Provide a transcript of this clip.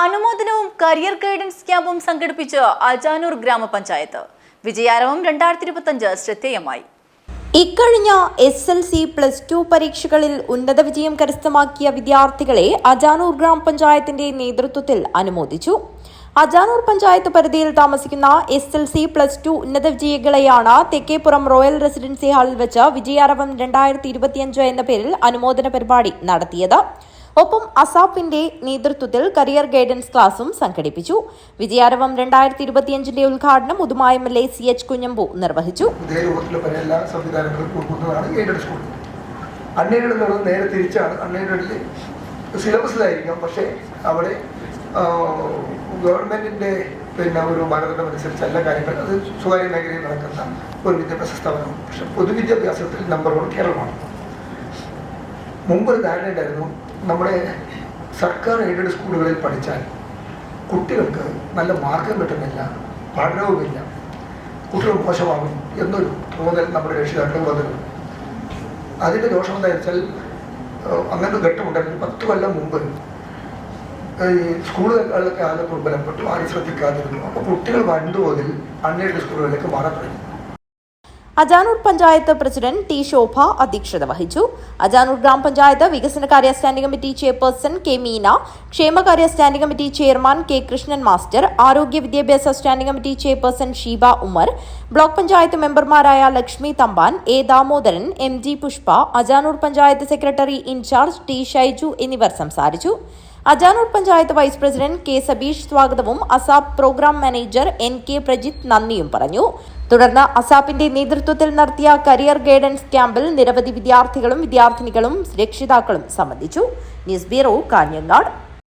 അനുമോദനവും career guidance ക്യാമ്പും സംഘടിപ്പിച്ച അജാനൂർ ഗ്രാമപഞ്ചായത്ത് വിജയാരവം 2025 ശ്രദ്ധേയമായി. ഇക്കഴിഞ്ഞ SLC+2 പരീക്ഷകളിൽ ഉന്നത വിജയം കരസ്ഥമാക്കിയ വിദ്യാർത്ഥികളെ അജാനൂർ ഗ്രാമപഞ്ചായത്തിന്റെ നേതൃത്വത്തിൽ അനുമോദിച്ചു. അജാനൂർ പഞ്ചായത്ത് പരിധിയിൽ താമസിക്കുന്ന SLC+2 ഉന്നത വിജയികളെയാണ് തെക്കേപ്പുറം റോയൽ റെസിഡൻസി ഹാളിൽ വെച്ച് വിജയാരവം 2025 എന്ന പേരിൽ അനുമോദന പരിപാടി നടത്തിയത്. ഒപ്പം അസാപ്പിന്റെ നേതൃത്വത്തിൽ കരിയർ ഗൈഡൻസ് ക്ലാസും സംഘടിപ്പിച്ചു. വിജയാരവം 2025 ഉദ്ഘാടനം ഉദുമ MLA CH കുഞ്ഞമ്പു നിർവഹിച്ചു. എല്ലാ സംവിധാനങ്ങളും കൊടുക്കുന്നതാണ് എയ്ഡഡ് സ്കൂൾ. അൺഎയ്ഡഡ് എന്നുള്ളത് നേരെ തിരിച്ചാണ്. അൺഎയ്ഡഡിൽ സിലബസിലായിരിക്കാം, പക്ഷേ അവിടെ ഗവൺമെന്റിന്റെ ഒരു മാനദണ്ഡം അനുസരിച്ചല്ല കാര്യങ്ങൾ. അത് സ്വകാര്യ മേഖലയിൽ നടക്കുന്ന ഒരു വിദ്യാഭ്യാസ സ്ഥാപനമാണ്. പക്ഷെ പൊതുവിദ്യാഭ്യാസത്തിൽ നമ്പർ 1 കേരളമാണ്. മുമ്പൊരു ധാരണ ഉണ്ടായിരുന്നു, നമ്മുടെ സർക്കാർ എയ്ഡഡ് സ്കൂളുകളിൽ പഠിച്ചാൽ കുട്ടികൾക്ക് നല്ല മാർക്കും കിട്ടുന്നില്ല, പഠനവുമില്ല, കുട്ടികൾ മോശമാകും എന്നൊരു തോന്നൽ നമ്മുടെ രക്ഷിതാക്കൾ വന്നിരുന്നു. അതിൻ്റെ ദോഷം എന്താ വെച്ചാൽ, അങ്ങനെ ഘട്ടമുണ്ടായിരുന്നു. 10 കൊല്ലം മുമ്പ് ഈ സ്കൂളുകളൊക്കെ ആകെ ദുർബലപ്പെട്ടു, ആരും ശ്രദ്ധിക്കാതിരുന്നു. അപ്പോൾ കുട്ടികൾ വൻതോതിൽ അൺഎയ്ഡഡ് സ്കൂളുകളിലേക്ക് മാറാൻ തുടങ്ങി. Ajanur panchayat president T. ശോഭ അധ്യക്ഷത വഹിച്ചു. അജാനൂർ ഗ്രാമപഞ്ചായത്ത് വികസനകാര്യ standing committee chairperson K. Meena, ക്ഷേമകാര്യ standing committee chairman K. Krishnan master, ആരോഗ്യ വിദ്യാഭ്യാസ standing committee chairperson Sheeba Umar, block panchayat മെമ്പർമാരായ Lakshmi Thampan, A. Damodaran, MG Pushpa, Ajanur panchayat secretary in charge T. Shaiju എന്നിവർ സംസാരിച്ചു. Ajanur panchayat vice president K. Sabeesh സ്വാഗതവും ASAP programme manager N. K. Prajith നന്ദിയും പറഞ്ഞു. തുടർന്ന് അസാപ്പിന്റെ നേതൃത്വത്തിൽ നടത്തിയ കരിയർ ഗൈഡൻസ് ക്യാമ്പിൽ നിരവധി വിദ്യാർത്ഥികളും വിദ്യാർത്ഥിനികളും രക്ഷിതാക്കളും സംബന്ധിച്ചു. News bureau, Kanhangad.